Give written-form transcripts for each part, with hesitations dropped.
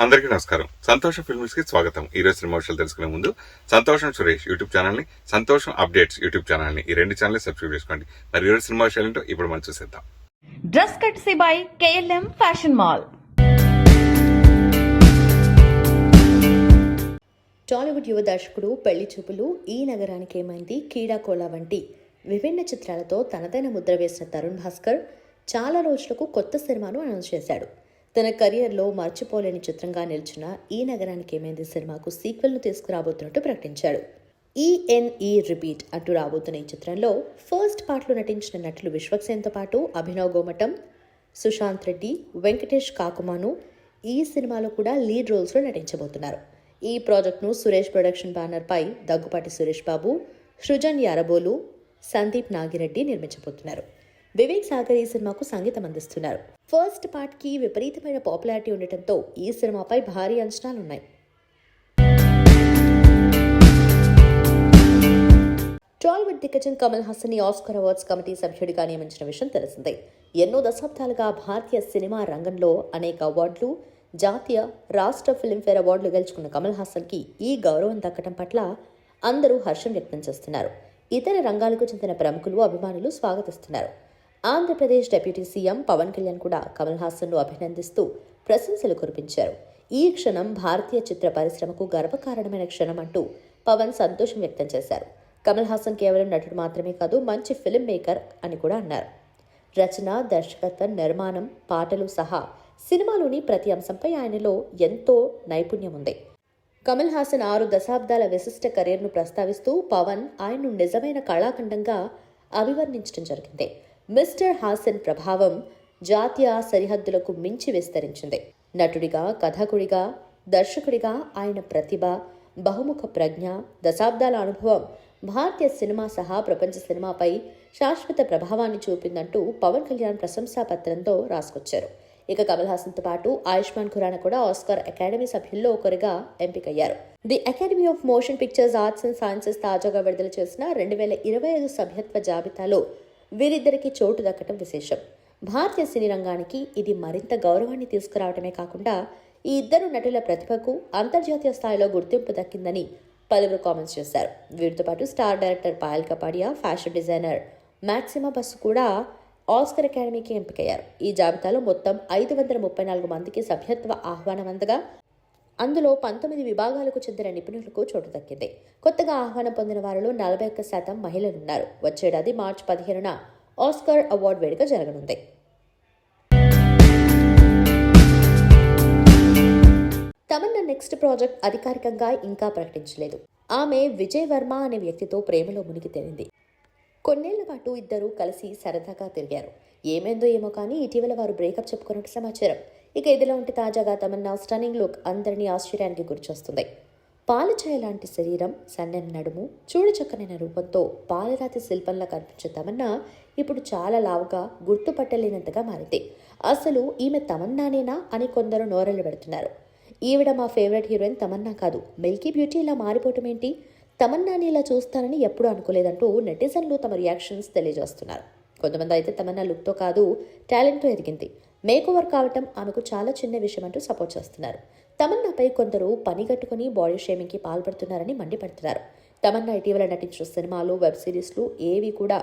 అందరికీ నమస్కారం. సంతోషం ఫిల్మ్స్ కి స్వాగతం. ఈ రోజు సినిమా విషయాలు తెలుసుకునే ముందు సంతోషం సురేష్ యూట్యూబ్ ఛానల్ ని, సంతోషం అప్డేట్స్ యూట్యూబ్ ఛానల్ ని, ఈ రెండు ఛానల్ సబ్స్క్రైబ్ చేసుకోండి. మరి ఈ రోజు సినిమా విషయాలు ఏంటో ఇప్పుడు మనం చూసేద్దాం. Dress కట్సీ by KLM fashion mall. Tollywood యువ దర్శకుడు పెళ్లి చూపులు, ఈ నగరానికి ఏమైంది, కీడాకోళ వంటి విభిన్న చిత్రాలతో తనదైన ముద్ర వేసిన తరుణ్ భాస్కర్ చాలా రోజులకు కొత్త సినిమాను అనౌన్స్ చేశాడు. తన కెరియర్లో మర్చిపోలేని చిత్రంగా నిలిచిన ఈ నగరానికి ఏమైంది సినిమాకు సీక్వెల్ను తీసుకురాబోతున్నట్టు ప్రకటించాడు. ENE రిపీట్ అంటూ రాబోతున్న ఈ చిత్రంలో ఫస్ట్ పార్ట్లో నటించిన నటులు విశ్వక్సేన్తో పాటు అభినవ్ గోమటం, సుశాంత్ రెడ్డి, వెంకటేష్ కాకుమాను ఈ సినిమాలో కూడా లీడ్ రోల్స్లో నటించబోతున్నారు. ఈ ప్రాజెక్ట్ను సురేష్ ప్రొడక్షన్ బ్యానర్పై దగ్గుపాటి సురేష్ బాబు, సృజన్ యారబోలు, సందీప్ నాగిరెడ్డి నిర్మించబోతున్నారు. వివేక్ సాగర్ ఈ సినిమాకు సంగీతం అందిస్తున్నారు. ఫస్ట్ పార్ట్కి విపరీతమైన పాపులారిటీ ఉండటంతో ఈ సినిమాపై భారీ అంచనాలున్నాయి. టాలీవుడ్ దిగ్గజం కమల్ హాసన్ ని ఆస్కార్ అవార్డ్స్ కమిటీ సభ్యుడిగా నియమించిన విషయం తెలిసిందే. ఎన్నో దశాబ్దాలుగా భారతీయ సినిమా రంగంలో అనేక అవార్డులు, జాతీయ, రాష్ట్ర ఫిల్మ్ఫేర్ అవార్డులు గెలుచుకున్న కమల్ హాసన్ కి ఈ గౌరవం దక్కడం పట్ల అందరూ హర్షం వ్యక్తం చేస్తున్నారు. ఇతర రంగాలకు చెందిన ప్రముఖులు, అభిమానులు స్వాగతిస్తున్నారు. ఆంధ్రప్రదేశ్ డిప్యూటీ సీఎం పవన్ కళ్యాణ్ కూడా కమల్ హాసన్ను అభినందిస్తూ ప్రశంసలు కురిపించారు. ఈ క్షణం భారతీయ చిత్ర పరిశ్రమకు గర్వకారణమైన క్షణం అంటూ పవన్ సంతోషం వ్యక్తం చేశారు. కమల్ హాసన్ కేవలం నటుడు మాత్రమే కాదు, మంచి ఫిల్మ్ మేకర్ అని కూడా అన్నారు. రచన, దర్శకత్వం, నిర్మాణం, పాటలు సహా సినిమాలోని ప్రతి అంశంపై ఆయనలో ఎంతో నైపుణ్యం ఉంది. కమల్ హాసన్ 6 దశాబ్దాల విశిష్ట కెరీర్ను ప్రస్తావిస్తూ పవన్ ఆయన్ను నిజమైన కళాఖండంగా అభివర్ణించడం జరిగింది. మిస్టర్ హాసన్ ప్రభావం జాతీయ సరిహద్దులకు మించి విస్తరించింది. నటుడిగా, కథకుడిగా, దర్శకుడిగా ఆయన ప్రతిభ, బహుముఖ ప్రజ్ఞ, దశాబ్దాల అనుభవం భారతీయ సినిమా సహా ప్రపంచ సినిమాపై శాశ్వత ప్రభావాన్ని చూపిందంటూ పవన్ కళ్యాణ్ ప్రశంసా పత్రంతో రాసుకొచ్చారు. ఇక కమల్ హాసన్తో పాటు ఆయుష్మాన్ ఖురానా కూడా ఆస్కార్ అకాడమీ సభ్యుల్లో ఒకరిగా ఎంపికయ్యారు. The academy of motion pictures, arts and sciences తాజాగా విడుదల చేసిన 2025 సభ్యత్వ జాబితాలో వీరిద్దరికీ చోటు దక్కడం విశేషం. భారతీయ సినీ రంగానికి ఇది మరింత గౌరవాన్ని తీసుకురావడమే కాకుండా ఈ ఇద్దరు నటుల ప్రతిభకు అంతర్జాతీయ స్థాయిలో గుర్తింపు దక్కిందని పలువురు కామెంట్స్ చేశారు. వీరితో పాటు star director Payal Kapadia, fashion designer మ్యాక్సిమా bus కూడా ఆస్కార్ అకాడమీకి ఎంపికయ్యారు. ఈ జాబితాలో మొత్తం 534 మందికి సభ్యత్వ ఆహ్వానం అందగా అందులో 19 విభాగాలకు చెందిన నిపుణులకు చోటు దక్కింది. కొత్తగా ఆహ్వానం పొందిన వారిలో 41% మహిళలున్నారు. వచ్చేడాది మార్చి 15న ఆస్కార్ అవార్డు వేడుక జరగనుంది. తమన్నా నెక్స్ట్ ప్రాజెక్ట్ అధికారికంగా ఇంకా ప్రకటించలేదు. ఆమె విజయ్ వర్మ అనే వ్యక్తితో ప్రేమలో మునిగి తేలింది. కొన్నేళ్ల పాటు ఇద్దరూ కలిసి సరదాగా తిరిగారు. ఏమైందో ఏమో కానీ ఇటీవల వారు బ్రేకప్ చెప్పుకున్నట్టు సమాచారం. ఇక ఇదిలా ఉంటే తాజాగా తమన్నా స్టన్నింగ్ లుక్ అందరినీ ఆశ్చర్యానికి గురిచేస్తుంది. పాలచాయ లాంటి శరీరం, సన్నని నడుము, చూడచక్కనైన రూపంతో పాలరాతి శిల్పంలా కనిపించే తమన్నా ఇప్పుడు చాలా లావుగా, గుర్తుపట్టలేనంతగా మారింది. అసలు ఈమె తమన్నానేనా అని కొందరు నోరెళ్లు పెడుతున్నారు. ఈవిడ మా ఫేవరెట్ హీరోయిన్ తమన్నా కాదు, మిల్కీ బ్యూటీ ఇలా మారిపోవటం ఏంటి, తమన్నాని ఇలా చూస్తానని ఎప్పుడూ అనుకోలేదంటూ నెటిజన్లు తమ రియాక్షన్స్ తెలియజేస్తున్నారు. కొంతమంది అయితే తమన్నా లుక్తో కాదు, టాలెంట్తో ఎదిగింది, మేకోవర్ కావటం ఆమెకు చాలా చిన్న విషయం అంటూ సపోర్ట్ చేస్తున్నారు. తమన్నాపై కొందరు పనిగట్టుకుని బాడీ షేమింగ్కి పాల్పడుతున్నారని మండిపడుతున్నారు. తమన్నా ఇటీవల నటించిన సినిమాలు, వెబ్ సిరీస్లు ఏవి కూడా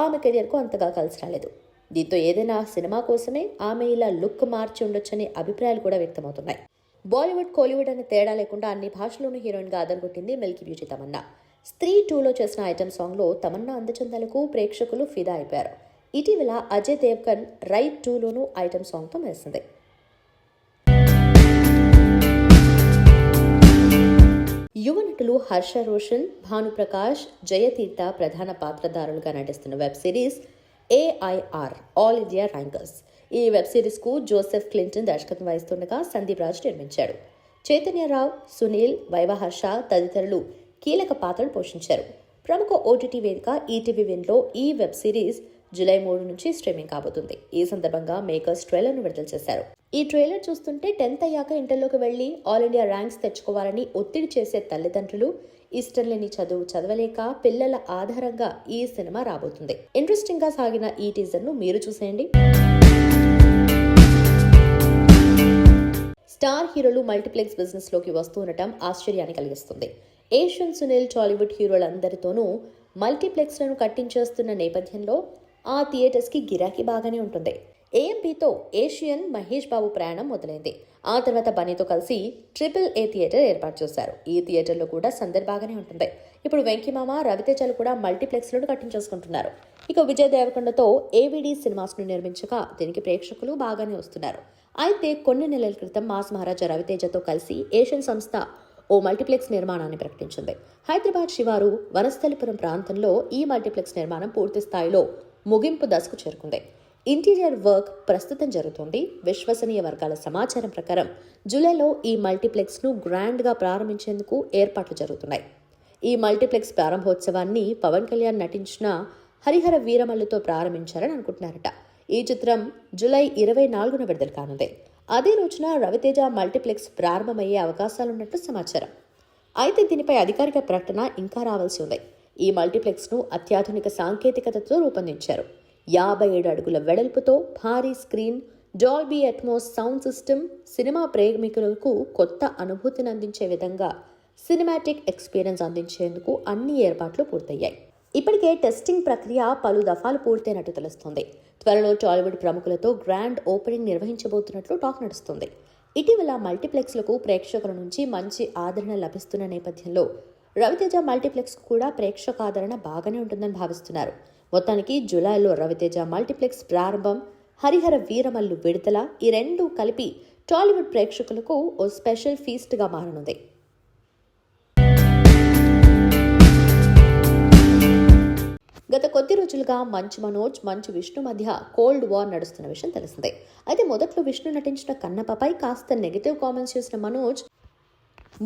ఆమె కెరియర్కు అంతగా కలిసి రాలేదు. దీంతో ఏదైనా సినిమా కోసమే ఆమె ఇలా లుక్ మార్చి ఉండొచ్చనే అభిప్రాయాలు కూడా వ్యక్తమవుతున్నాయి. బాలీవుడ్, కోలీవుడ్ అనే తేడా లేకుండా అన్ని భాషల్లోనూ హీరోయిన్గా అదరగొట్టింది మిల్కీ బ్యూటీ తమన్నా. స్త్రీ 2లో చేసిన ఐటమ్ సాంగ్లో తమన్నా అందచందాలకు ప్రేక్షకులు ఫిదా అయిపోయారు. ఇటీవల అజయ్ దేవ్గన్ రైట్ 2లోనూ ఐటమ్ సాంగ్తో మెరిసింది. యువ నటులు హర్ష రోషన్, భానుప్రకాష్, జయతీర్థ ప్రధాన పాత్రధారులుగా నటిస్తున్న web series AIR all India rankers. ఈ వెబ్ సిరీస్కు జోసెఫ్ క్లింటన్ దర్శకత్వం వహిస్తుండగా సందీప్ రాజ్ నిర్మించాడు. చైతన్యరావు, సునీల్, వైవహర్ష తదితరులు కీలక పాత్రలు పోషించారు. ప్రముఖ OTT వేదిక ఈటీవీ విన్లో ఈ వెబ్ సిరీస్ జూలై 3 నుంచి స్ట్రీమింగ్ కాబోతుంది. ఈ సందర్భంగా మేకర్స్ ట్రైలర్ను విడుదల చేశారు. ఈ ట్రైలర్ చూస్తుంటే 10th అయ్యాక ఇంటర్లోకి వెళ్లి ఆల్ ఇండియా ర్యాంక్స్ తెచ్చుకోవాలని ఒత్తిడి చేసే తల్లిదండ్రులు, ఇష్టం లేని చదువు చదవలేక పిల్లల ఆధారంగా ఈ సినిమా రాబోతుంది. ఇంట్రెస్టింగ్ గా సాగిన ఈ టీజర్ ను మీరు చూసేయండి. స్టార్ హీరోలు మల్టీప్లెక్స్ బిజినెస్లోకి వస్తూ ఉండటం ఆశ్చర్యాన్ని కలిగిస్తుంది. ఏషియన్ సునీల్, టాలీవుడ్ హీరోలందరితోనూ మల్టీప్లెక్స్లను కట్టించేస్తున్న నేపథ్యంలో ఆ థియేటర్స్కి గిరాకీ బాగానే ఉంటుంది. ఏఎంపీతో ఏషియన్ మహేష్ బాబు ప్రయాణం మొదలైంది. ఆ తర్వాత బన్నీతో కలిసి AAA థియేటర్ ఏర్పాటు చేశారు. ఈ థియేటర్లో కూడా సందడి బాగానే ఉంటుంది. ఇప్పుడు వెంకీమామ, రవితేజలు కూడా మల్టీప్లెక్స్లను కట్టించేసుకుంటున్నారు. ఇక విజయ్ దేవరకొండతో AVD సినిమాస్ను నిర్మించగా దీనికి ప్రేక్షకులు బాగానే వస్తున్నారు. అయితే కొన్ని నెలల క్రితం మాస్ మహారాజా రవితేజతో కలిసి ఏషియన్ సంస్థ ఓ మల్టీప్లెక్స్ నిర్మాణాన్ని ప్రకటించింది. హైదరాబాద్ శివారు వనస్థలిపురం ప్రాంతంలో ఈ మల్టీప్లెక్స్ నిర్మాణం పూర్తి స్థాయిలో ముగింపు దశకు చేరుకుంది. ఇంటీరియర్ వర్క్ ప్రస్తుతం జరుగుతోంది. విశ్వసనీయ వర్గాల సమాచారం ప్రకారం జూలైలో ఈ మల్టీప్లెక్స్ను గ్రాండ్గా ప్రారంభించేందుకు ఏర్పాట్లు జరుగుతున్నాయి. ఈ మల్టీప్లెక్స్ ప్రారంభోత్సవాన్ని పవన్ కళ్యాణ్ నటించిన హరిహర వీరమల్లుతో ప్రారంభించారని అనుకుంటున్నారట. ఈ చిత్రం జూలై 24న విడుదల కానుంది. అదే రోజున రవితేజ మల్టీప్లెక్స్ ప్రారంభమయ్యే అవకాశాలున్నట్లు సమాచారం. అయితే దీనిపై అధికారిక ప్రకటన ఇంకా రావాల్సి ఉంది. ఈ మల్టీప్లెక్స్ను అత్యాధునిక సాంకేతికతతో రూపొందించారు. 57 అడుగుల వెడల్పుతో భారీ screen, Dolby Atmos sound system, cinema ప్రేమికులకు కొత్త అనుభూతిని అందించే విధంగా సినిమాటిక్ ఎక్స్పీరియన్స్ అందించేందుకు అన్ని ఏర్పాట్లు పూర్తయ్యాయి. ఇప్పటికే టెస్టింగ్ ప్రక్రియ పలు దఫాలు పూర్తయినట్టు తెలుస్తోంది. త్వరలో టాలీవుడ్ ప్రముఖులతో గ్రాండ్ ఓపెనింగ్ నిర్వహించబోతున్నట్లు టాక్ నడుస్తుంది. ఇటీవల మల్టీప్లెక్స్లకు ప్రేక్షకుల నుంచి మంచి ఆదరణ లభిస్తున్న నేపథ్యంలో రవితేజ మల్టీప్లెక్స్ కూడా ప్రేక్షకాదరణ బాగానే ఉంటుందని భావిస్తున్నారు. మొత్తానికి జూలైలో రవితేజ మల్టీప్లెక్స్ ప్రారంభం, హరిహర వీరమల్లు విడుదల, ఈ రెండూ కలిపి టాలీవుడ్ ప్రేక్షకులకు ఓ స్పెషల్ ఫీస్ట్గా మారనుంది. గత కొద్ది రోజులుగా మంచు మనోజ్, మంచు విష్ణు మధ్య కోల్డ్ వార్ నడుస్తున్న విషయం తెలిసిందే. అయితే మొదట్లో విష్ణు నటించిన కన్నప్పపై కాస్త నెగిటివ్ కామెంట్స్ చేసిన మనోజ్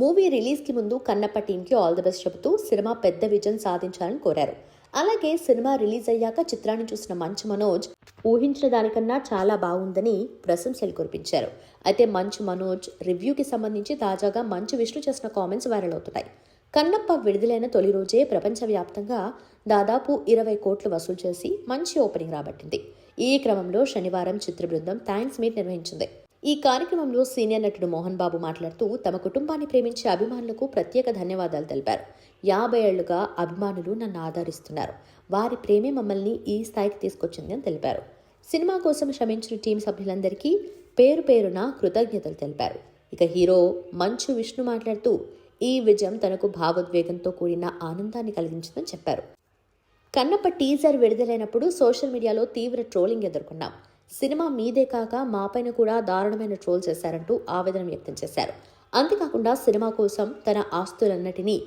మూవీ రిలీజ్కి ముందు కన్నప్ప టీంకి ఆల్ ది బెస్ట్ చెబుతూ సినిమా పెద్ద విజయం సాధించాలని కోరారు. అలాగే సినిమా రిలీజ్ అయ్యాక చిత్రాన్ని చూసిన మంచు మనోజ్ ఊహించిన దానికన్నా చాలా బాగుందని ప్రశంసలు కురిపించారు. అయితే మంచు మనోజ్ రివ్యూకి సంబంధించి తాజాగా మంచు విష్ణు చేసిన కామెంట్స్ వైరల్ అవుతున్నాయి. కన్నప్ప విడుదలైన తొలి రోజే ప్రపంచవ్యాప్తంగా దాదాపు 20 కోట్లు వసూలు చేసి మంచి ఓపెనింగ్ రాబట్టింది. ఈ క్రమంలో శనివారం చిత్ర బృందం థ్యాంక్స్ మీట్ నిర్వహించింది. ఈ కార్యక్రమంలో సీనియర్ నటుడు మోహన్ బాబు మాట్లాడుతూ తమ కుటుంబాన్ని ప్రేమించే అభిమానులకు ప్రత్యేక ధన్యవాదాలు తెలిపారు. 50 ఏళ్లుగా అభిమానులు నన్ను ఆదరిస్తున్నారు. వారి ప్రేమే మమ్మల్ని ఈ స్థాయికి తీసుకొచ్చింది అని తెలిపారు. సినిమా కోసం శ్రమించిన టీం సభ్యులందరికీ పేరు పేరున కృతజ్ఞతలు తెలిపారు. ఇక హీరో మంచు విష్ణు మాట్లాడుతూ ఈ విజయం తనకు భావోద్వేగంతో కూడిన ఆనందాన్ని కలిగించిందని చెప్పారు. కన్నప్ప టీజర్ విడుదలైనప్పుడు సోషల్ మీడియాలో తీవ్ర ట్రోలింగ్ ఎదుర్కొన్నాం. సినిమా మీదే కాక మాపైన కూడా దారుణమైన ట్రోల్ చేశారంటూ ఆవేదన వ్యక్తం చేశారు. అంతేకాకుండా సినిమా కోసం తన ఆస్తులన్నిటినీ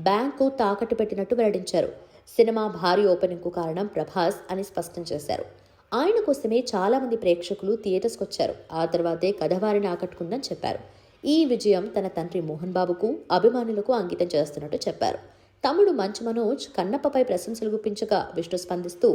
బ్యాంకు తాకట్టు పెట్టినట్టు వెల్లడించారు. సినిమా భారీ ఓపెనింగ్కు కారణం ప్రభాస్ అని స్పష్టం చేశారు. ఆయన కోసమే చాలా మంది ప్రేక్షకులు థియేటర్స్కి వచ్చారు. ఆ తర్వాతే కథ వారిని ఆకట్టుకుందని చెప్పారు. ఈ విజయం తన తండ్రి మోహన్ బాబుకు, అభిమానులకు అంకితం చేస్తున్నట్టు చెప్పారు. తమ్ముడు మంచు మనోజ్ కన్నప్పపై ప్రశంసలు గుప్పించగా విష్ణు స్పందిస్తూ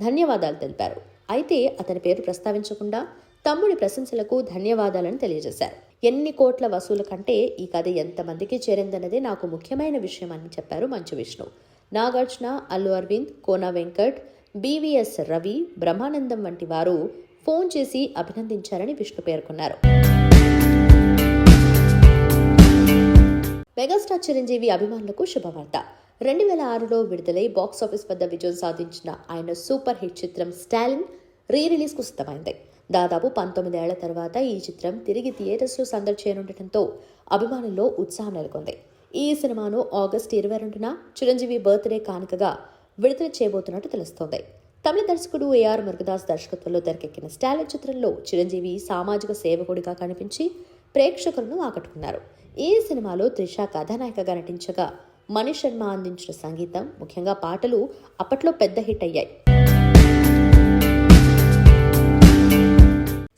ధన్యవాదాలు తెలిపారు. అయితే అతని పేరు ప్రస్తావించకుండా తమ్ముడి ప్రశంసలకు ధన్యవాదాలను తెలియజేశారు. ఎన్ని కోట్ల వసూలు కంటే ఈ కథ ఎంతమందికి చేరిందన్నదే నాకు ముఖ్యమైన విషయం అని చెప్పారు మంచు విష్ణు. నాగార్జున, అల్లు అరవింద్, కోన వెంకట్, BVS రవి, బ్రహ్మానందం వంటి వారు ఫోన్ చేసి అభినందించారని విష్ణు పేర్కొన్నారు. మెగాస్టార్ చిరంజీవి అభిమానులకు శుభవార్త. 2006లో విడుదలై బాక్సాఫీస్ వద్ద విజయం సాధించిన ఆయన సూపర్ హిట్ చిత్రం స్టాలిన్ రిలీజ్కు సిద్ధమైంది. దాదాపు 19 ఏళ్ల తర్వాత ఈ చిత్రం తిరిగి థియేటర్స్లో సందడి చేయనుండటంతో అభిమానుల్లో ఉత్సాహం నెలకొంది. ఈ సినిమాను ఆగస్టు 22న చిరంజీవి బర్త్డే కానుకగా విడుదల చేయబోతున్నట్టు తెలుస్తోంది. తమిళ దర్శకుడు AR మురుగదాస్ దర్శకత్వంలో తెరకెక్కిన స్టాలిన్ చిత్రంలో చిరంజీవి సామాజిక సేవకుడిగా కనిపించి ప్రేక్షకులను ఆకట్టుకున్నారు. ఈ సినిమాలో త్రిష కథానాయికగా నటించగా మనీష్ శర్మ అందించిన సంగీతం, ముఖ్యంగా పాటలు అప్పట్లో పెద్ద హిట్ అయ్యాయి.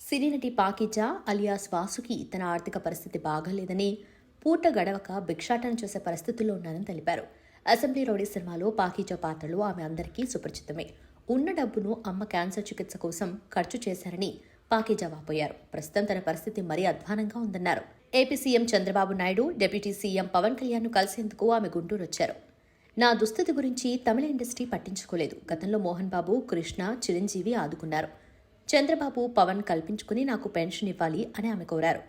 సినీ నటి పాకిజా అలియాస్ వాసుకి తన ఆర్థిక పరిస్థితి బాగాలేదని, పూట గడవక భిక్షాటన చేసే పరిస్థితుల్లో ఉన్నారని తెలిపారు. అసెంబ్లీ రౌడీ సినిమాలో పాకిజా పాత్రలు ఆమె అందరికీ సుపరిచితమే. ఉన్న డబ్బును అమ్మ క్యాన్సర్ చికిత్స కోసం ఖర్చు చేశారని పాకిజా వాపోయారు. ప్రస్తుతం తన పరిస్థితి మరీ అధ్వానంగా ఉందన్నారు. AP CM Chandrababu Naidu, deputy CM Pawan కళ్యాణ్ను కలిసేందుకు ఆమె గుంటూరు వచ్చారు. నా దుస్థితి గురించి తమిళ ఇండస్ట్రీ పట్టించుకోలేదు. గతంలో మోహన్ బాబు, కృష్ణ, చిరంజీవి ఆదుకున్నారు. చంద్రబాబు, పవన్ కల్పించుకుని నాకు పెన్షన్ ఇవ్వాలి అని ఆమె కోరారు.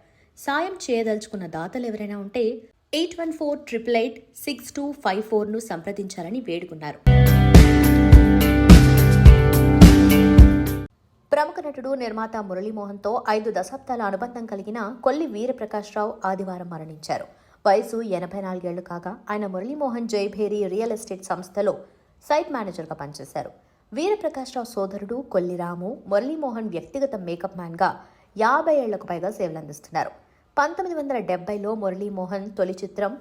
సాయం చేయదలుచుకున్న దాతలు ఎవరైనా ఉంటే 8148886254ను సంప్రదించాలని వేడుకున్నారు. ప్రముఖ నటుడు నిర్మాత మురళీమోహన్తో 5 దశాబ్దాల అనుబంధం కలిగిన కొల్లి వీరప్రకాశ్రావు ఆదివారం మరణించారు. వయసు 84 ఏళ్లు కాగా ఆయన మురళీమోహన్ జైభేరి రియల్ ఎస్టేట్ సంస్థలో సైట్ మేనేజర్గా పనిచేశారు. వీరప్రకాశ్రావు సోదరుడు కొల్లి రాము మురళీమోహన్ వ్యక్తిగత మేకప్ మ్యాన్గా 50 ఏళ్లకు పైగా సేవలందిస్తున్నారు. 1970లో మురళీమోహన్ తొలి చిత్రం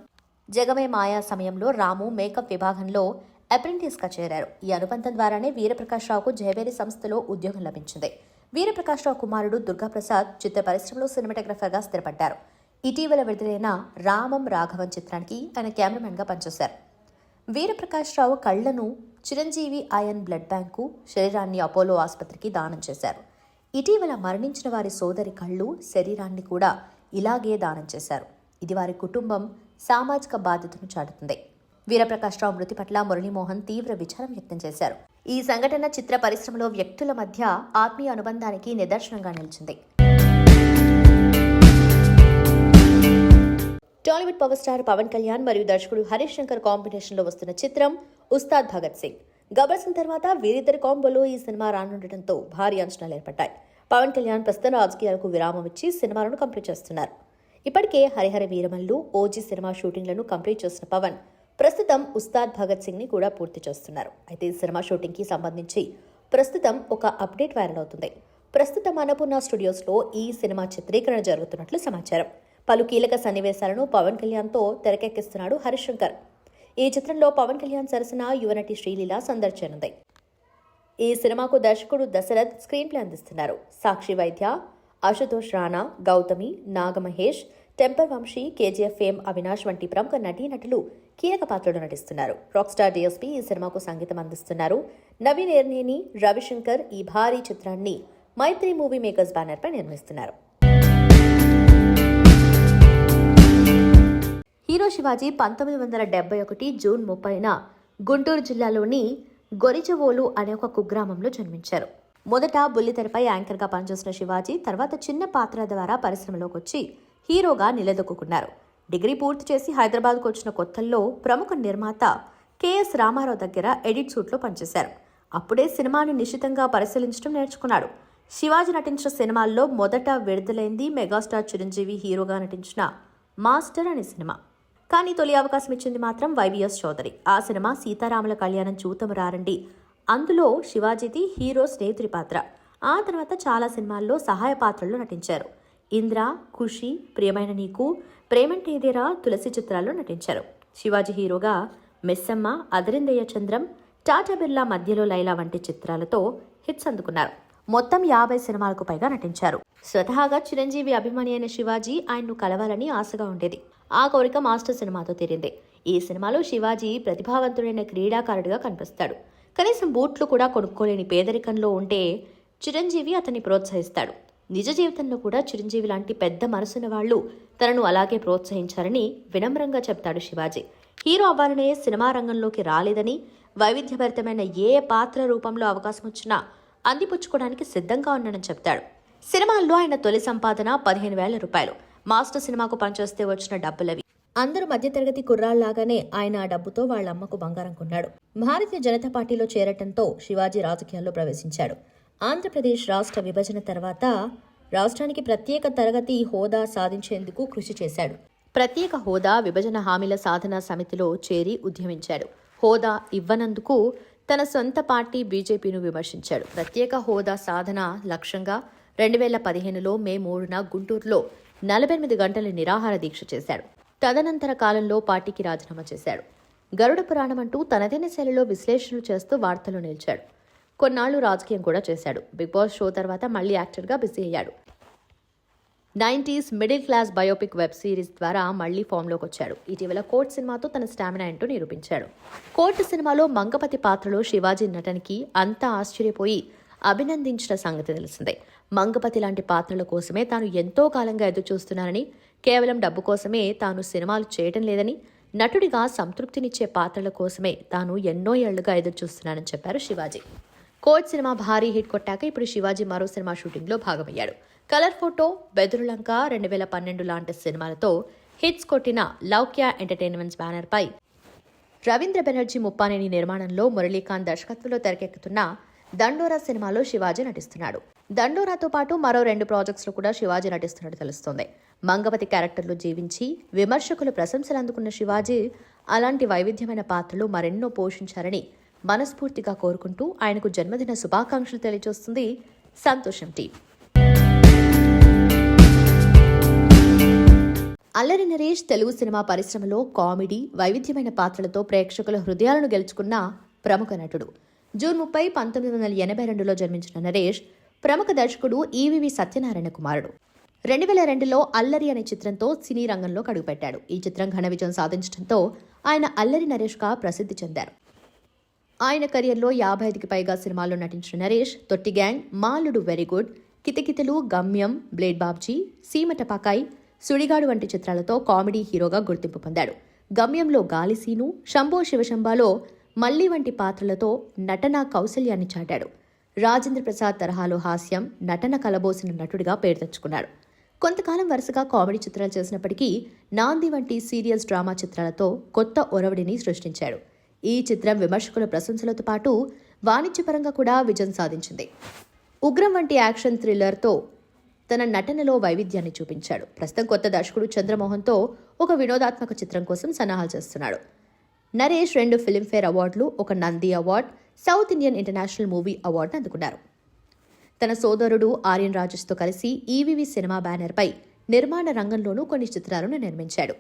జగమే మాయా సమయంలో రాము మేకప్ విభాగంలో అప్రెంటిస్గా చేరారు. ఈ అనుబంధం ద్వారానే వీరప్రకాశ్రావుకు జయవేరి సంస్థలో ఉద్యోగం లభించింది. వీరప్రకాశ్రావు కుమారుడు దుర్గాప్రసాద్ చిత్ర పరిశ్రమలో సినిమాటోగ్రఫర్గా స్థిరపడ్డారు. ఇటీవల విడుదలైన రామం రాఘవన్ చిత్రానికి ఆయన కెమెరామెన్గా పనిచేశారు. వీరప్రకాశ్రావు కళ్లను చిరంజీవి ఐఎన్ బ్లడ్ బ్యాంకు, శరీరాన్ని అపోలో ఆసుపత్రికి దానం చేశారు. ఇటీవల మరణించిన వారి సోదరి కళ్ళు, శరీరాన్ని కూడా ఇలాగే దానం చేశారు. ఇది వారి కుటుంబం సామాజిక బాధ్యతను చాటుతుంది. వీరప్రకాశ్రావు మృతి పట్ల మురళీమోహన్ తీవ్ర విచారం వ్యక్తం చేశారు. ఈ సంఘటన చిత్ర పరిశ్రమలో వ్యక్తుల మధ్య ఆత్మీయ అనుబంధానికి నిదర్శనంగా నిలిచింది. టాలీవుడ్ పవర్ స్టార్ పవన్ కళ్యాణ్ మరియు దర్శకుడు హరీష్ శంకర్ కాంబినేషన్లో వస్తున్న చిత్రం ఉస్తాద్ భగత్ సింగ్. గబ్బర్ సింగ్ తర్వాత వీరిద్దరి కాంబోలో ఈ సినిమా రానుండటంతో భారీ అంచనాలు ఏర్పడ్డాయి. పవన్ కళ్యాణ్ ప్రస్తుతం రాజకీయాలకు విరామం ఇచ్చి సినిమాలను కంప్లీట్ చేస్తున్నారు. ఇప్పటికే హరిహర వీరమల్లు, ఓజీ సినిమా షూటింగ్లను కంప్లీట్ చేసిన పవన్ ప్రస్తుతం ఉస్తాద్ భగత్ సింగ్ ని కూడా పూర్తి చేస్తున్నారు. అయితే ఈ సినిమా షూటింగ్ కి సంబంధించి ప్రస్తుతం ఒక అప్డేట్ వైరల్ అవుతుంది. ప్రస్తుతం అన్నపూర్ణ స్టూడియోస్లో ఈ సినిమా చిత్రీకరణ జరుగుతున్నట్లు సమాచారం. పలు కీలక సన్నివేశాలను పవన్ కళ్యాణ్తో తెరకెక్కిస్తున్నాడు హరీష్ శంకర్. ఈ చిత్రంలో పవన్ కళ్యాణ్ సరసన యువనటి శ్రీలీల సందర్శనుంది. ఈ సినిమాకు దర్శకుడు దశరథ్ స్క్రీన్ ప్లే అందిస్తున్నారు. సాక్షి వైద్య, అశుతోష్ రాణా, గౌతమి, నాగమహేష్, టెంపర్ వంశీ, కేజీఎఫ్ ఫేమ్ అవినాష్ వంటి ప్రముఖ నటీనటులు కీలక పాత్రలు నటిస్తున్నారు. రాక్ స్టార్ డిఎస్పీ ఈ సినిమాకు సంగీతం అందిస్తున్నారు. నవీన్ ఎర్నేని, రవిశంకర్ ఈ భారీ చిత్రాన్ని మైత్రి మూవీ మేకర్స్ బ్యానర్ పై నిర్మిస్తున్నారు. హీరో శివాజీ 1971 జూన్ 30న గుంటూరు జిల్లాలోని గొరిజవోలు అనే ఒక కుగ్రామంలో జన్మించారు. మొదట బుల్లితెరపై యాంకర్గా పనిచేసిన శివాజీ తర్వాత చిన్న పాత్ర ద్వారా పరిశ్రమలోకి వచ్చి హీరోగా నిలదొక్కున్నారు. డిగ్రీ పూర్తి చేసి హైదరాబాద్కు వచ్చిన కొత్తల్లో ప్రముఖ నిర్మాత కెఎస్ రామారావు దగ్గర ఎడిట్ సూట్లో పనిచేశారు. అప్పుడే సినిమాని నిశితంగా పరిశీలించడం నేర్చుకున్నాడు. శివాజీ నటించిన సినిమాల్లో మొదట విడుదలైంది మెగాస్టార్ చిరంజీవి హీరోగా నటించిన మాస్టర్ అనే సినిమా. కానీ తొలి అవకాశం ఇచ్చింది మాత్రం వైవిఎస్ చౌదరి. ఆ సినిమా సీతారాముల కళ్యాణం చూతము రారండి. అందులో శివాజీది హీరో స్నేహితుడి పాత్ర. ఆ తర్వాత చాలా సినిమాల్లో సహాయ పాత్రల్లో నటించారు. ఇంద్ర, ఖుషి, ప్రియమైన నీకు, ప్రేమంటేదేరా, తులసి చిత్రాల్లో నటించారు. శివాజీ హీరోగా మెస్సమ్మ, అదరిందయ్య చంద్రం, టాటా బిర్లా మధ్యలో లైలా వంటి చిత్రాలతో హిట్స్ అందుకున్నారు. మొత్తం 50 సినిమాలకు పైగా నటించారు. స్వతహాగా చిరంజీవి అభిమాని అయిన శివాజీ ఆయన్ను కలవాలని ఆశగా ఉండేది. ఆ కోరిక మాస్టర్ సినిమాతో తీరింది. ఈ సినిమాలో శివాజీ ప్రతిభావంతుడైన క్రీడాకారుడిగా కనిపిస్తాడు. కనీసం బూట్లు కూడా కొనుక్కోలేని పేదరికంలో ఉంటే చిరంజీవి అతన్ని ప్రోత్సహిస్తాడు. నిజ జీవితంలో కూడా చిరంజీవి లాంటి పెద్ద మనసున్న వాళ్ళు తనను అలాగే ప్రోత్సహించారని వినమ్రంగా చెప్తాడు శివాజీ. హీరో అవ్వాలనే సినిమా రంగంలోకి రాలేదని, వైవిధ్యభరితమైన ఏ పాత్ర రూపంలో అవకాశం వచ్చినా అందిపుచ్చుకోవడానికి సిద్ధంగా ఉన్నానని చెప్తాడు. సినిమాల్లో ఆయన తొలి సంపాదన 15,000 రూపాయలు. మాస్టర్ సినిమాకు పనిచేస్తే వచ్చిన డబ్బులవి. అందరూ మధ్యతరగతి కుర్రాళ్లాగానే ఆయన ఆ డబ్బుతో వాళ్ళ అమ్మకు బంగారం కొన్నాడు. భారతీయ జనతా పార్టీలో చేరటంతో శివాజీ రాజకీయాల్లో ప్రవేశించాడు. ఆంధ్రప్రదేశ్ రాష్ట్ర విభజన తర్వాత రాష్ట్రానికి ప్రత్యేక తరగతి హోదా సాధించేందుకు కృషి చేశాడు. ప్రత్యేక హోదా విభజన హామీల సాధన సమితిలో చేరి ఉద్యమించాడు. హోదా ఇవ్వనందుకు తన సొంత పార్టీ బీజేపీను విమర్శించాడు. ప్రత్యేక హోదా సాధన లక్ష్యంగా 2015లో మే 3న గుంటూరులో 48 గంటల నిరాహార దీక్ష చేశాడు. తదనంతర కాలంలో పార్టీకి రాజీనామా చేశాడు. గరుడ పురాణం అంటూ తనదైన శైలిలో విశ్లేషణలు చేస్తూ వార్తల్లో నిలిచాడు. కొన్నాళ్లు రాజకీయం కూడా చేశాడు. బిగ్ బాస్ షో తర్వాత మళ్లీ యాక్టర్గా బిజీ అయ్యాడు. 90s middle class biopic web series ద్వారా మళ్లీ ఫామ్లోకి వచ్చాడు. ఇటీవల కోర్ట్ సినిమాతో తన స్టామినా ఏంటో నిరూపించాడు. కోర్టు సినిమాలో మంగపతి పాత్రలో శివాజీ నటనకి అంతా ఆశ్చర్యపోయి అభినందించిన సంగతి తెలిసిందే. మంగపతి లాంటి పాత్రల కోసమే తాను ఎంతో కాలంగా ఎదురుచూస్తున్నానని, కేవలం డబ్బు కోసమే తాను సినిమాలు చేయటం లేదని, నటుడిగా సంతృప్తినిచ్చే పాత్రల కోసమే తాను ఎన్నో ఏళ్లుగా ఎదురుచూస్తున్నానని చెప్పారు శివాజీ. కోర్ట్ సినిమా భారీ హిట్ కొట్టాక ఇప్పుడు శివాజీ మరో సినిమా షూటింగ్లో భాగమయ్యాడు. కలర్ ఫోటో, బెదురులంక 2012 లాంటి సినిమాలతో హిట్స్ కొట్టిన లౌక్య ఎంటర్టైన్మెంట్స్ బ్యానర్పై రవీంద్ర బెనర్జీ ముప్పానేని నిర్మాణంలో మురళీకాంత్ దర్శకత్వంలో తెరకెక్కుతున్న దండోరా సినిమాలో శివాజీ నటిస్తున్నాడు. దండోరాతో పాటు మరో 2 ప్రాజెక్ట్స్లో కూడా శివాజీ నటిస్తున్నట్టు తెలుస్తోంది. మంగవతి క్యారెక్టర్లో జీవించి విమర్శకులు ప్రశంసలు అందుకున్న శివాజీ అలాంటి వైవిధ్యమైన పాత్రలు మరెన్నో పోషించారని మనస్ఫూర్తిగా కోరుకుంటూ ఆయనకు జన్మదిన శుభాకాంక్షలు తెలియజేస్తుంది సంతోషం టీం. అల్లరి నరేష్ తెలుగు సినిమా పరిశ్రమలో కామెడీ, వైవిధ్యమైన పాత్రలతో ప్రేక్షకుల హృదయాలను గెలుచుకున్న ప్రముఖ నటుడు. జూన్ 30, 1982లో జన్మించిన నరేష్ ప్రముఖ దర్శకుడు ఈవీవి సత్యనారాయణ కుమారుడు. 2002లో అల్లరి అనే చిత్రంతో సినీ రంగంలో అడుగుపెట్టాడు. ఈ చిత్రం ఘన విజయం సాధించడంతో ఆయన అల్లరి నరేష్గా ప్రసిద్ధి చెందారు. ఆయన కెరియర్లో 55కి పైగా సినిమాల్లో నటించిన నరేష్ తొట్టి గ్యాంగ్, మాలుడు వెరీ గుడ్, కితకితలు, గమ్యం, బ్లేడ్ బాబ్జీ, సీమ టపాకాయ్, సుడిగాడు వంటి చిత్రాలతో కామెడీ హీరోగా గుర్తింపు పొందాడు. గమ్యంలో గాలిసీను, శంభో శివశంబాలో మల్లి వంటి పాత్రలతో నటన కౌశల్యాన్ని చాటాడు. రాజేంద్ర ప్రసాద్ తరహాలో హాస్యం, నటన కలబోసిన నటుడిగా పేరు తెచ్చుకున్నాడు. కొంతకాలం వరుసగా కామెడీ చిత్రాలు చేసినప్పటికీ నాంది వంటి సీరియల్స్ డ్రామా చిత్రాలతో కొత్త ఒరవడిని సృష్టించాడు. ఈ చిత్రం విమర్శకుల ప్రశంసలతో పాటు వాణిజ్యపరంగా కూడా విజయం సాధించింది. ఉగ్రం వంటి యాక్షన్ థ్రిల్లర్తో తన నటనలో వైవిధ్యాన్ని చూపించాడు. ప్రస్తుతం కొత్త దర్శకుడు చంద్రమోహన్తో ఒక వినోదాత్మక చిత్రం కోసం సన్నాహాలు చేస్తున్నాడు. నరేష్ 2 ఫిల్మ్ఫేర్ అవార్డులు, 1 Nandi award, south Indian international movie అవార్డును అందుకున్నారు. తన సోదరుడు ఆర్యన్ రాజేష్తో కలిసి ఈవీవి సినిమా బ్యానర్పై నిర్మాణ రంగంలోనూ కొన్ని చిత్రాలను నిర్మించాడు.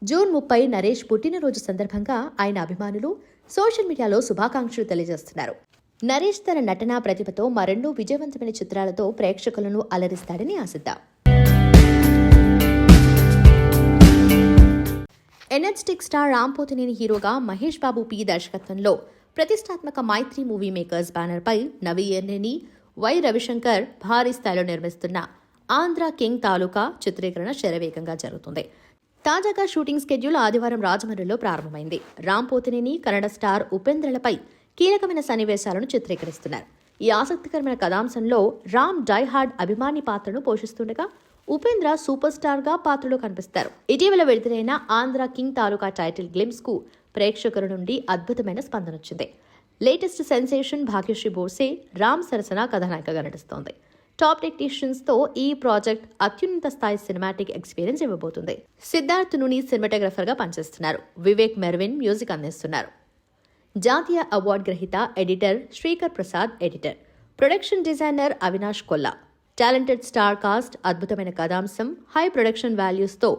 జూన్ 30 నరేష్ పుట్టినరోజు సందర్భంగా ఆయన అభిమానులు సోషల్ మీడియాలో శుభాకాంక్షలు తెలియజేస్తున్నారు. నరేష్ తన నటనా ప్రతిభతో మరెన్నో విజయవంతమైన చిత్రాలతో ప్రేక్షకులను అలరిస్తాడని ఆశిద్దాం. ఎనర్జెటిక్ స్టార్ రాంపోతినేని హీరోగా మహేష్ బాబు పి దర్శకత్వంలో ప్రతిష్టాత్మక మైత్రి మూవీ మేకర్స్ బ్యానర్పై నవీ ఎర్నేని, వై రవిశంకర్ భారీ స్థాయిలో నిర్మిస్తున్న ఆంధ్ర కింగ్ తాలూకా చిత్రీకరణ శరవేగంగా జరుగుతుంది. తాజాగా షూటింగ్ స్కెడ్యూల్ ఆదివారం రాజమండ్రిలో ప్రారంభమైంది. రాంపోతినేని, కన్నడ స్టార్ ఉపేంద్రలపై కీలకమైన సన్నివేశాలను చిత్రీకరిస్తున్నారు. ఈ ఆసక్తికరమైన కథాంశంలో రామ్ డైహార్డ్ అభిమాని పాత్రను పోషిస్తుండగా ఉపేంద్ర సూపర్ స్టార్ గా పాత్రలో కనిపిస్తారు. ఇటీవల విడుదలైన ఆంధ్ర కింగ్ తాలూకా టైటిల్ గ్లిమ్స్ కు ప్రేక్షకుల నుండి అద్భుతమైన స్పందన వచ్చింది. లేటెస్ట్ సెన్సేషన్ భాగ్యశ్రీ బోర్సే రామ్ సరసన కథానాయికగా నటిస్తోంది. టాప్ టెక్నీషియన్స్ తో ఈ ప్రాజెక్ట్ అత్యున్నత స్థాయి సినిమాటిక్ ఎక్స్పీరియన్స్ ఇవ్వబోతుంది. సిద్ధార్థ్ నుని సినిమాటోగ్రఫర్ గా పనిచేస్తున్నారు. వివేక్ మెర్విన్ మ్యూజిక్ అందిస్తున్నారు. జాతీయ అవార్డు గ్రహీత editor Srikar Prasad editor, production designer Avinash Kolla. Talented star cast, అద్భుతమైన కథాంశం, హై ప్రొడక్షన్ వాల్యూస్తో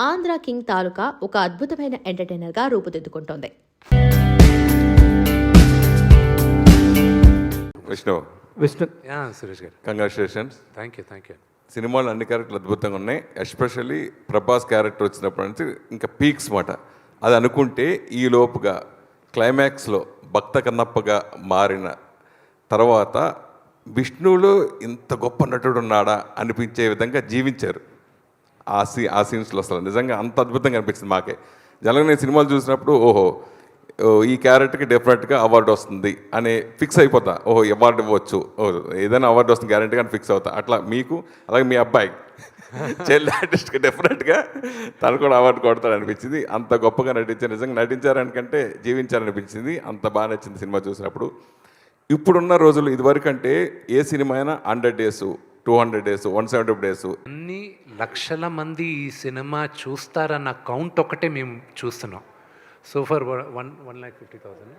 ఆంధ్ర కింగ్ తాలూకా ఒక అద్భుతమైన ఎంటర్టైనర్గా రూపుదిద్దుకుంటోంది. విష్ణు సురేష్ గారు, కంగ్రాచులేషన్స్. Thank you. సినిమాలో అన్ని క్యారెక్టర్లు అద్భుతంగా ఉన్నాయి. ఎస్పెషల్లీ ప్రభాస్ క్యారెక్టర్ వచ్చినప్పటి నుంచి ఇంకా పీక్స్ మాట. అది అనుకుంటే ఈ లోపుగా క్లైమాక్స్లో భక్త కన్నప్పగా మారిన తర్వాత విష్ణువులో ఇంత గొప్ప నటుడు ఉన్నాడా అనిపించే విధంగా జీవించారు ఆ సీన్స్లో. అసలు నిజంగా అంత అద్భుతంగా అనిపించింది మాకే. జనరల్గా నేను సినిమాలు చూసినప్పుడు ఈ క్యారెక్టర్కి డెఫినెట్గా అవార్డు వస్తుంది అని ఫిక్స్ అయిపోతా. అవార్డు ఇవ్వచ్చు, ఏదైనా అవార్డు వస్తుంది గ్యారెంటీగా అని ఫిక్స్ అవుతా. అట్లా మీకు, అలాగే మీ అబ్బాయి చైల్డ్ ఆర్టిస్ట్కి డెఫినెట్గా తను కూడా అవార్డు కొడతాడు అనిపించింది. అంత గొప్పగా నటించారు. నిజంగా నటించారనికంటే జీవించారనిపించింది. అంత బాగా నచ్చింది సినిమా చూసినప్పుడు. ఇప్పుడున్న రోజులు ఇదివరకు అంటే ఏ సినిమా అయినా 100 days, 200 days, 170 days. అన్ని లక్షల మంది ఈ సినిమా చూస్తారన్న కౌంట్ ఒకటే మేము చూస్తున్నాం. సో ఫర్ 1,50,000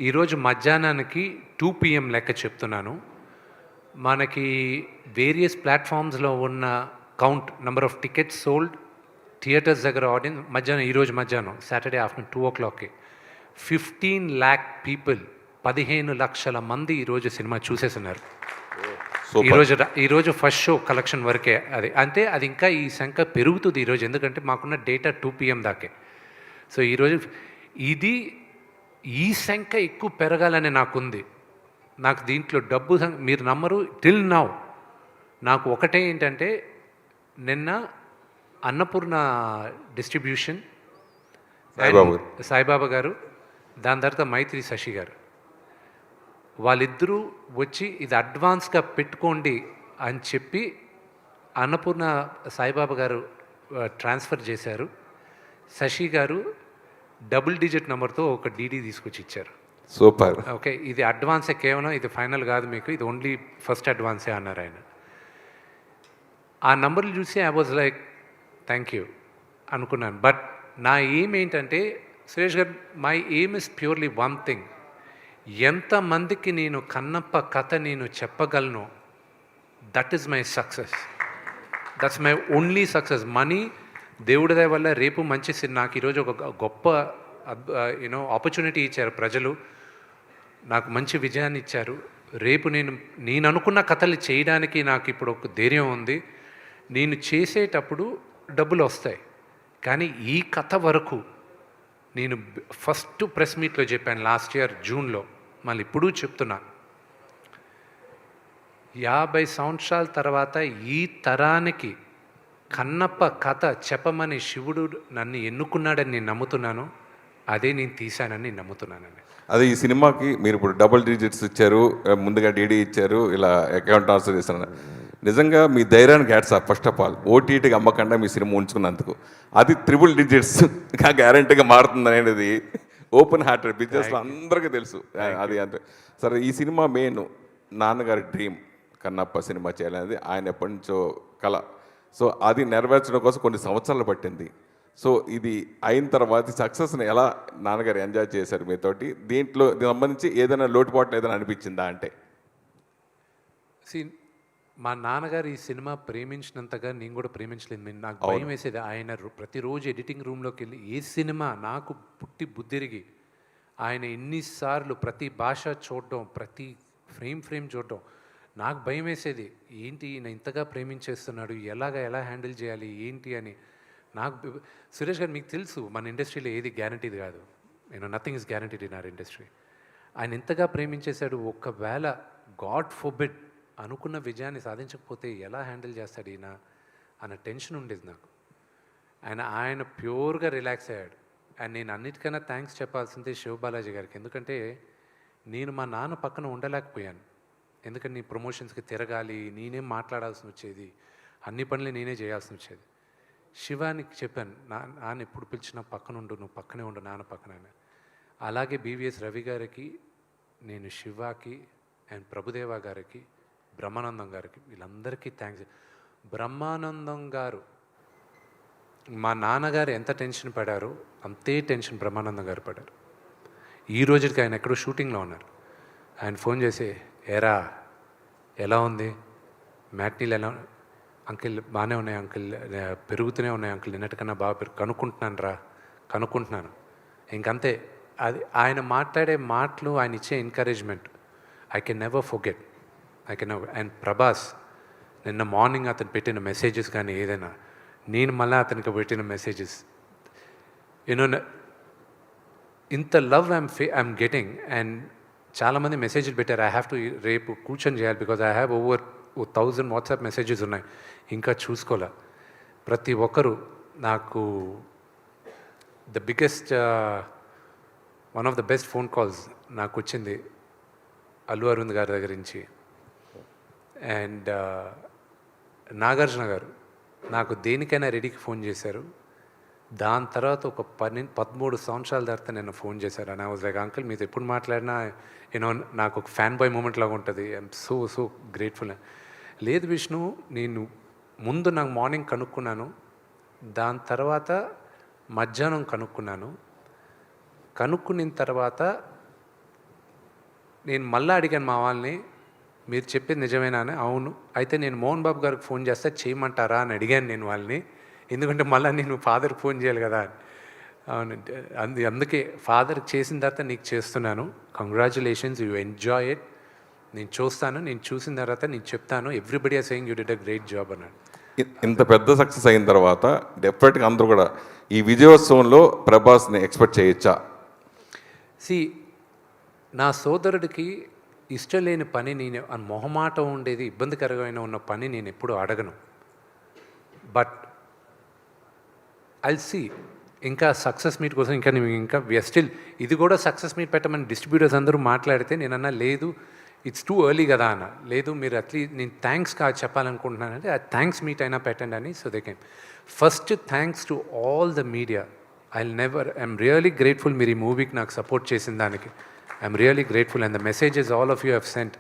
ఈరోజు మధ్యాహ్నానికి 2 PM లెక్క చెప్తున్నాను. మనకి వేరియస్ ప్లాట్ఫామ్స్లో ఉన్న count, number of tickets sold, theatres దగ్గర ఆడియన్స్ మధ్యాహ్నం, ఈరోజు మధ్యాహ్నం Saturday afternoon 2 o'clock 15 lakh people, 15 లక్షల మంది ఈరోజు సినిమా చూసేస్తున్నారు. ఈరోజు ఫస్ట్ షో కలెక్షన్ వరకే అది. అంటే అది ఇంకా ఈ సంఖ్య పెరుగుతుంది ఈరోజు, ఎందుకంటే మాకున్న డేటా 2 PM దాకే. సో ఈరోజు ఈ సంఖ్య ఎక్కువ పెరగాలని నాకుంది. నాకు దీంట్లో డబ్బు మీరు నమ్మరు, టిల్ నౌ నాకు ఒకటే ఏంటంటే, నిన్న అన్నపూర్ణ డిస్ట్రిబ్యూషన్ సాయిబాబా గారు, దాని తర్వాత మైత్రి శశి గారు వాళ్ళిద్దరూ వచ్చి ఇది అడ్వాన్స్గా పెట్టుకోండి అని చెప్పి అన్నపూర్ణ సాయిబాబా గారు ట్రాన్స్ఫర్ చేశారు. శశి గారు డబుల్ డిజిట్ నెంబర్తో ఒక డీడీ తీసుకొచ్చి ఇచ్చారు. సూపర్. ఓకే, ఇది అడ్వాన్సే, కేవలం ఇది ఫైనల్ కాదు మీకు, ఇది ఓన్లీ ఫస్ట్ అడ్వాన్సే అన్నారు ఆయన. ఆ నంబర్లు చూసి I was like thank you అనుకున్నాను. బట్ నా ఎయిమ్ ఏంటంటే సురేష్ గారు, my aim is purely one thing. ఎంతమందికి నేను కన్నప్ప కథ నేను చెప్పగలను, that is my success. That's my only success. Money దేవుడి దయ వల్ల రేపు మంచి నాకు ఈరోజు ఒక గొప్ప ఆపర్చునిటీ ఇచ్చారు ప్రజలు, నాకు మంచి విజయాన్ని ఇచ్చారు. రేపు నేను అనుకున్న కథలు చేయడానికి నాకు ఇప్పుడు ఒక ధైర్యం ఉంది. నేను చేసేటప్పుడు డబ్బులు వస్తాయి, కానీ ఈ కథ వరకు నేను ఫస్ట్ ప్రెస్ మీట్లో చెప్పాను లాస్ట్ ఇయర్ జూన్లో, మళ్ళీ ఇప్పుడు చెప్తున్నా, 50 సంవత్సరాల తర్వాత ఈ తరానికి కన్నప్ప కథ చెప్పమని శివుడు నన్ను ఎన్నుకున్నాడని నేను నమ్ముతున్నాను. అదే నేను తీశానని నమ్ముతున్నానండి. అదే ఈ సినిమాకి మీరు ఇప్పుడు డబుల్ డిజిట్స్ ఇచ్చారు, ముందుగా డీడీ ఇచ్చారు, ఇలా అకౌంట్ ట్రాన్స్ఫర్ చేస్తున్నారు. నిజంగా మీ ధైర్యానికి hats off. First of all ఓటీటీకి అమ్మకుండా మీ సినిమా ఉంచుకున్నందుకు. అది ట్రిపుల్ డిజిట్స్గా గ్యారంటీగా మారుతుంది అనేది ఓపెన్ హార్టెడ్ బిజినెస్లో అందరికీ తెలుసు. అది అంతే. సరే, ఈ సినిమా మెయిన్ నాన్నగారి డ్రీమ్ కన్నప్ప సినిమా చేయాలనేది ఆయన ఎప్పటి నుంచో కళ. సో అది నెరవేర్చడం కోసం కొన్ని సంవత్సరాలు పట్టింది. సో ఇది అయిన తర్వాత సక్సెస్ని ఎలా నాన్నగారు ఎంజాయ్ చేశారు మీతోటి? దీంట్లో సంబంధించి ఏదైనా లోటుపాట్లు ఏదైనా అనిపించిందా అంటే? మా నాన్నగారు ఈ సినిమా ప్రేమించినంతగా నేను కూడా ప్రేమించలేదు. నాకు భయం వేసేది. ఆయన ప్రతిరోజు ఎడిటింగ్ రూమ్లోకి వెళ్ళి ఏ సినిమా నాకు పుట్టి బుద్ధిరిగి ఆయన ఎన్నిసార్లు ప్రతి భాష చూడడం, ప్రతి ఫ్రేమ్ చూడడం, నాకు భయం వేసేది. ఏంటి ఈయన ఇంతగా ప్రేమించేస్తున్నాడు, ఎలా హ్యాండిల్ చేయాలి ఏంటి అని. నాకు సురేష్ గారు, మీకు తెలుసు మన ఇండస్ట్రీలో ఏది గ్యారంటీది కాదు. Nothing is guaranteed in our industry. ఆయన ఇంతగా ప్రేమించేశాడు. ఒకవేళ గాడ్ ఫోర్బిడ్ అనుకున్న విజయాన్ని సాధించకపోతే ఎలా హ్యాండిల్ చేస్తాడు ఈయన అన్న టెన్షన్ ఉండేది నాకు. ఆయన ప్యూర్గా రిలాక్స్ అయ్యాడు. అండ్ నేను అన్నిటికన్నా థ్యాంక్స్ చెప్పాల్సిందే శివబాలాజీ గారికి. ఎందుకంటే నేను మా నాన్న పక్కన ఉండలేకపోయాను. ఎందుకంటే నీ ప్రమోషన్స్కి తిరగాలి, నేనేం మాట్లాడాల్సి వచ్చేది, అన్ని పనులు నేనే చేయాల్సి వచ్చేది. శివానికి చెప్పాను, నాన్న ఎప్పుడు పిలిచినా పక్కన ఉండు, నువ్వు పక్కనే ఉండు నాన్న పక్కన. అలాగే బీవీఎస్ రవి గారికి, నేను శివాకి అండ్ ప్రభుదేవా గారికి, బ్రహ్మానందం గారికి, వీళ్ళందరికీ థ్యాంక్స్. బ్రహ్మానందం గారు, మా నాన్నగారు ఎంత టెన్షన్ పడారో అంతే టెన్షన్ బ్రహ్మానందం గారు పడారు. ఈ రోజుకి ఆయన ఎక్కడో షూటింగ్లో ఉన్నారు. ఆయన ఫోన్ చేసి, ఏరా ఎలా ఉంది, మ్యాట్నీలు ఎలా, అంకిల్ బాగానే ఉన్నాయి అంకిల్, పెరుగుతూనే ఉన్నాయి అంకిల్, నిన్నటికన్నా బాగా కనుక్కుంటున్నాను. ఇంకంతే. అది ఆయన మాట్లాడే మాటలు, ఆయన ఇచ్చే encouragement I can never forget. And Prabhas నిన్న మార్నింగ్ అతను పెట్టిన మెసేజెస్ కానీ ఏదైనా, నేను మళ్ళీ అతనికి పెట్టిన మెసేజెస్, ఇంత లవ్ ఐఎమ్ గెటింగ్. అండ్ చాలామంది మెసేజ్లు పెట్టారు. ఐ హ్యావ్ టు రేపు కూర్చొని చేయాలి, because I have over 1000 WhatsApp messages ఉన్నాయి, ఇంకా చూసుకోలే. ప్రతి ఒక్కరు నాకు the biggest one of the best phone calls నాకు వచ్చింది అల్లు అరవింద్ గారి దగ్గర నుంచి. అండ్ నాగార్జున గారు నాకు దేనికైనా రెడీకి ఫోన్ చేశారు. దాని తర్వాత ఒక 13 సంవత్సరాల తర్వాత నేను ఫోన్ చేశారు. And I was like, uncle మీతో ఎప్పుడు మాట్లాడినా నాకు ఒక ఫ్యాన్ బాయ్ మూమెంట్ లాగా ఉంటుంది. I'm so grateful. లేదు విష్ణు, నేను ముందు నాకు మార్నింగ్ కనుక్కున్నాను, దాని తర్వాత మధ్యాహ్నం కనుక్కున్న తర్వాత నేను మళ్ళీ అడిగాను మా వాళ్ళని, మీరు చెప్పేది నిజమేనా అని. అవును, అయితే నేను మోహన్ బాబు గారికి ఫోన్ చేస్తే చేయమంటారా అని అడిగాను నేను వాళ్ళని. ఎందుకంటే మళ్ళీ నేను ఫాదర్కి ఫోన్ చేయాలి కదా. అవునంటే అందుకే ఫాదర్కి చేసిన తర్వాత నీకు చేస్తున్నాను. Congratulations, you enjoy it. నేను చూసిన తర్వాత నేను చెప్తాను. Everybody are saying you did a great job అన్నాడు. ఇంత పెద్ద సక్సెస్ అయిన తర్వాత డెఫినెట్గా అందరూ కూడా ఈ విజయోత్సవంలో ప్రభాస్ని ఎక్స్పెక్ట్ చేయొచ్చా? నా సోదరుడికి ఇష్టం లేని పని, నేను మొహమాటం ఉండేది, ఇబ్బందికరమైన ఉన్న పని నేను ఎప్పుడు అడగను. బట్ ఐల్ సీ ఇంకా సక్సెస్ మీట్ కోసం ఇంకా స్టిల్ ఇది కూడా సక్సెస్ మీట్ పెట్టమని డిస్ట్రిబ్యూటర్స్ అందరూ మాట్లాడితే నేనన్నా లేదు, ఇట్స్ టూ ఎర్లీ కదా అన్న. లేదు మీరు అట్లీస్ట్ నేను థ్యాంక్స్ చెప్పాలనుకుంటున్నానంటే ఆ థ్యాంక్స్ మీట్ అయినా పెట్టండి అని. So they can first thanks to all the media. I'm really grateful మీరు ఈ మూవీకి నాకు సపోర్ట్ చేసిన దానికి. I'm really grateful and the messages all of you have sent.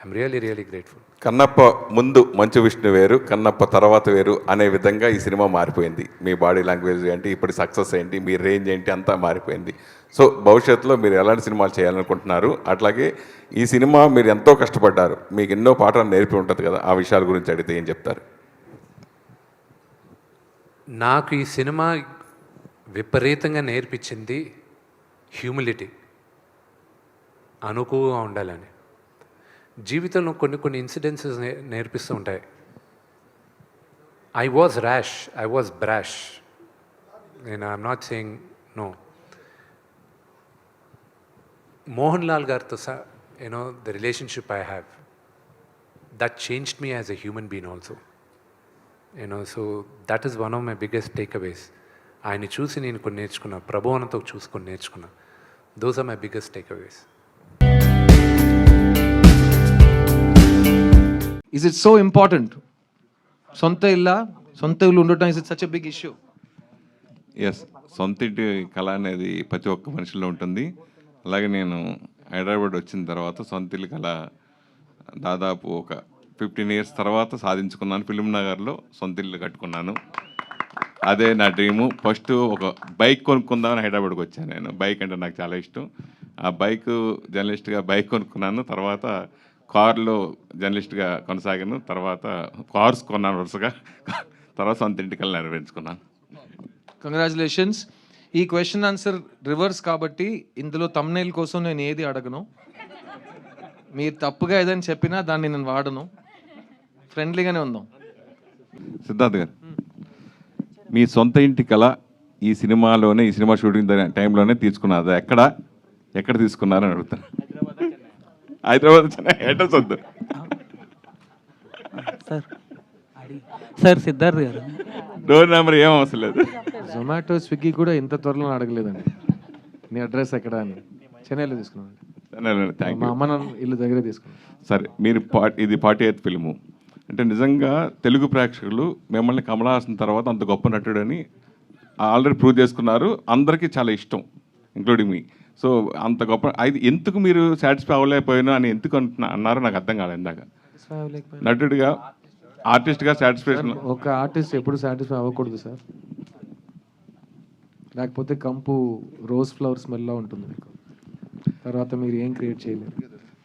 I'm really grateful. Kannappa ముందు మంచు విష్ణు వేరు, కన్నప్ప తర్వాత వేరు అనే విధంగా ఈ సినిమా మారిపోయింది. మీ బాడీ లాంగ్వేజ్ ఏంటి, ఇప్పుడు సక్సెస్ ఏంటి, మీ రేంజ్ ఏంటి అంతా మారిపోయింది. సో భవిష్యత్తులో మీరు ఎలాంటి సినిమాలు చేయాలనుకుంటున్నారు, అట్లాగే ఈ సినిమా మీరు ఎంతో కష్టపడ్డారు, మీకు ఎన్నో పాఠాలు నేర్పి ఉంటుంది కదా, ఆ విషయాల గురించి అడిగితే ఏం చెప్తారు? నాకు ఈ సినిమా విపరీతంగా నేర్పించింది హ్యూమిలిటీ, అనుకువగా ఉండాలని. జీవితంలో కొన్ని ఇన్సిడెన్సెస్ నేర్పిస్తూ ఉంటాయి. I was brash. I'm not saying no. Mohan Lal గారితో the relationship I have that changed me as a human being also. So that is one of my biggest takeaways. ఆయన్ని చూసి నేను కొన్ని నేర్చుకున్నా, ప్రభువనంతో చూసుకొని నేర్చుకున్నా. Those are my biggest takeaways. Is it so important? సొంత ఇల్లు ఉండటం is it such a big issue? Yes, సొంత ఇంటి కళ అనేది ప్రతి ఒక్క మనిషిలో ఉంటుంది. అలాగే నేను హైదరాబాద్ వచ్చిన తర్వాత సొంత ఇల్లు కళ దాదాపు ఒక 15 years తర్వాత సాధించుకున్నాను. ఫిలిం నగర్లో సొంత ఇల్లు కట్టుకున్నాను. అదే నా డ్రీము. ఫస్ట్ ఒక బైక్ కొనుక్కుందామని హైదరాబాద్కి వచ్చాను. నేను బైక్ అంటే నాకు చాలా ఇష్టం. ఆ బైక్ జర్నలిస్ట్గా బైక్ కొనుక్కున్నాను. తర్వాత కార్లో జర్నలిస్ట్గా కొనసాగాను. తర్వాత కార్స్ కొన్నాను వరుసగా. తర్వాత సొంత ఇంటికల్ని నెరవేర్చుకున్నాను. కంగ్రాచులేషన్స్. ఈ క్వశ్చన్ ఆన్సర్ రివర్స్ కాబట్టి ఇందులో తమ్నైల్ కోసం నేను ఏది అడగను. మీరు తప్పుగా ఏదైనా చెప్పినా దాన్ని నేను వాడను. ఫ్రెండ్లీగానే ఉందాం. సిద్ధార్థ్ గారు, మీ సొంత ఇంటి కళ ఈ సినిమాలోనే, ఈ సినిమా షూటింగ్ టైంలోనే తీసుకున్నారు. ఎక్కడ తీసుకున్నారని అడుగుతాను. హైదరాబాద్ అడ్రస్ వద్దు సార్. సిద్ధార్థ్ గారు, డోర్ నెంబర్ ఏం అవసరం లేదు. జొమాటో స్విగ్గీ కూడా ఇంత త్వరలో అడగలేదండి నీ అడ్రస్ ఎక్కడ అని. చెన్నైలో తీసుకున్నాను. థ్యాంక్ మా యూ. అమ్మ నాన్న ఇల్లు దగ్గరే తీసుకున్నాను. సరే, మీరు ఇది 48th ఫిల్ము అంటే నిజంగా తెలుగు ప్రేక్షకులు మిమ్మల్ని కమల్ హాసన్ తర్వాత అంత గొప్ప నటుడని ఆల్రెడీ ప్రూవ్ చేసుకున్నారు. అందరికీ చాలా ఇష్టం, ఇంక్లూడింగ్ మీ. సో అంత గొప్ప అది ఎందుకు మీరు సాటిస్ఫై అవ్వలేకపోయినా అని ఎందుకు అన్నారో నాకు అర్థం కాలేదు ఇందాక. నటుడిగా, ఆర్టిస్ట్గా సాటిస్ఫాక్షన్. ఒక ఆర్టిస్ట్ ఎప్పుడు సాటిస్ఫై అవ్వకూడదు సార్. లేకపోతే కంపు రోజ్ ఫ్లవర్ స్మెల్లా ఉంటుంది మీకు. తర్వాత మీరు ఏం క్రియేట్ చేయలేరు.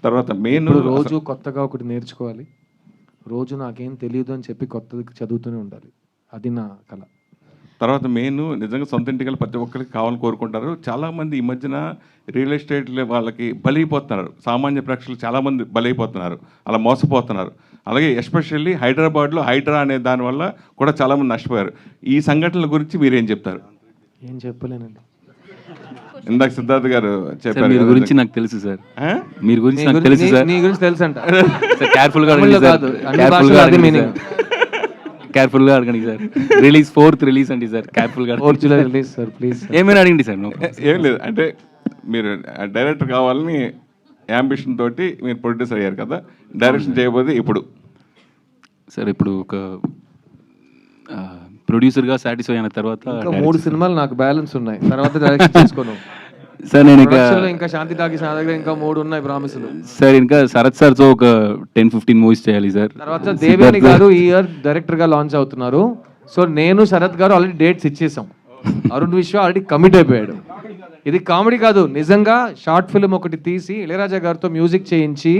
తర్వాత మెయిన్ రోజు కొత్తగా ఒకటి నేర్చుకోవాలి. రోజు నాకేం తెలియదు అని చెప్పి కొత్తది చదువుతూనే ఉండాలి. అది నా కళ. తర్వాత మెయిన్ నిజంగా సొంత ఇంటికి ప్రతి ఒక్కరికి కావాలని కోరుకుంటారు. చాలామంది ఈ మధ్యన రియల్ ఎస్టేట్ వాళ్ళకి బలైపోతున్నారు. సామాన్య ప్రేక్షకులు చాలామంది బలైపోతున్నారు, అలా మోసపోతున్నారు. అలాగే ఎస్పెషల్లీ హైదరాబాద్లో హైడ్రా అనే దానివల్ల కూడా చాలామంది నష్టపోయారు. ఈ సంఘటనల గురించి మీరేం చెప్తారు? ఏం చెప్పలేనండి. ఇందాక సిద్ధార్థ్ గారు చెప్పారు. మీ గురించి నాకు తెలుసు సార్. మీరు గురించి నాకు తెలుసు సార్. నీ గురించి తెలుసు అంట. కేర్ఫుల్ గా కాదు, కేర్ఫుల్ గా కేర్ఫుల్ గా అడగండి సార్. రిలీజ్ 4th రిలీజ్ అండి సార్. కేర్ఫుల్ గా July రిలీజ్ సార్ ప్లీజ్. ఏమైనా అడగండి సార్. ఏం లేదు, అంటే మీరు డైరెక్టర్ కావాలని యాంబిషన్ తోటి మీరు ప్రొడ్యూసర్ అయ్యారు కదా, డైరెక్షన్ చేయబోతే ఇప్పుడు సార్ ఇప్పుడు ఒక ప్రొడ్యూసర్గా సాటిస్ఫై అయిన తర్వాత 3 సినిమాలు నాకు బ్యాలెన్స్ ఉన్నాయి. తర్వాత డైరెక్షన్ చేసుకోను సార్. నేను ఇంకా శాంతి టాకీస్ నా దగ్గర ఇంకా 3 ఉన్నాయి ప్రామిసులు సార్. ఇంకా శరత్ సార్తో ఒక 10-15 మూవీస్ చేయాలి సార్. తర్వాత దేవేని గారు ఈ ఇయర్ డైరెక్టర్ గా లాంచ్ అవుతున్నారు. సో నేను శరత్ గారు ఆల్రెడీ డేట్స్ ఇచ్చేసాం. అరుణ్ విశ్వ ఆల్రెడీ కమిట్ అయిపోయాడు. ఇది కామెడీ కాదు, నిజంగా షార్ట్ ఫిల్మ్ ఒకటి తీసి ఇళయరాజా గారితో మ్యూజిక్ చేయించి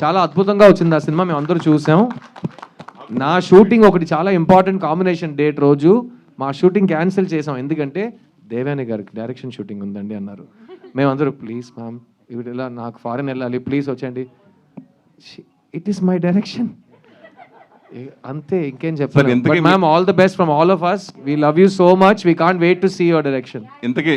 చాలా అద్భుతంగా వచ్చింది ఆ సినిమా. మేము అందరూ చూసాం. నా షూటింగ్ ఒకటి చాలా ఇంపార్టెంట్ కాంబినేషన్ డేట్ రోజు మా షూటింగ్ క్యాన్సిల్ చేసాం. ఎందుకంటే దేవాని గారికి డైరెక్షన్ షూటింగ్ ఉందండి అన్నారు. మేమందరూ ప్లీజ్ మ్యామ్ ఇప్పుడు ఇలా నాకు ఫారెన్ వెళ్ళాలి ప్లీజ్ వచ్చండి. ఇట్ ఈస్ మై డైరెక్షన్ అంతే, ఇంకేం చెప్పాలి. Ma'am all the best from all of us. We love you so much. We can't wait to see your direction. ఇంతకీ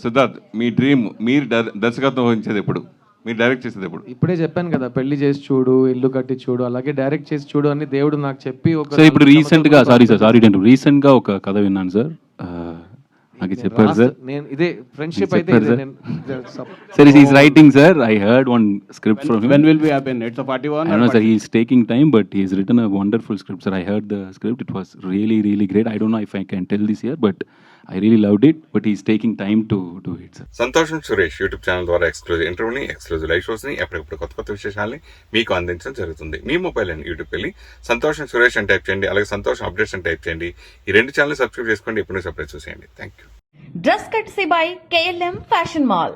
సిద్ధార్థ్, మీ డ్రీమ్ మీరు దర్శకత్వం వహించేది ఎప్పుడు, మీరు డైరెక్ట్ చేసేది ఎప్పుడు? ఇప్పుడే చెప్పాను కదా, పెళ్లి చేసి చూడు, ఇల్లు కట్టి చూడు, అలాగే డైరెక్ట్ చేసి చూడు అని దేవుడు నాకు చెప్పి ఒక సార్ ఇప్పుడు రీసెంట్గా రీసెంట్గా ఒక కథ విన్నాను సార్. నాకు చెప్పారు సార్. నేను ఇదే ఫ్రెండ్షిప్ అయితే చెప్పారు ఇదే సార్. నేను sir is writing sir. I heard one script from him. When will be happen? It's a 41. I don't know, sir. He's taking time, but he's written a wonderful script, sir. I heard the script. It was really, really great. I don't know if I can tell this here, but I really loved it. But he's taking time to do it, sir. సంతోషం Suresh YouTube channel ద్వారా exclusive ఇంటర్వ్యూని, exclusive live షోస్ని, ఎప్పటికప్పుడు కొత్త కొత్త విశేషాలని మీకు అందించడం జరుగుతుంది. మీ mobile and యూట్యూబ్కి వెళ్ళి సంతోషం సురేష్ అని టైప్ చేయండి, అలాగే సంతోషం అప్డేట్స్ అని టైప్ చేయండి. ఈ 2 ఛానల్ సబ్స్క్రైబ్ చేసుకోండి, ఎప్పుడు సబ్స్క్రైబ్ చూసేయండి. Thank you. Dress courtesy by KLM Fashion Mall.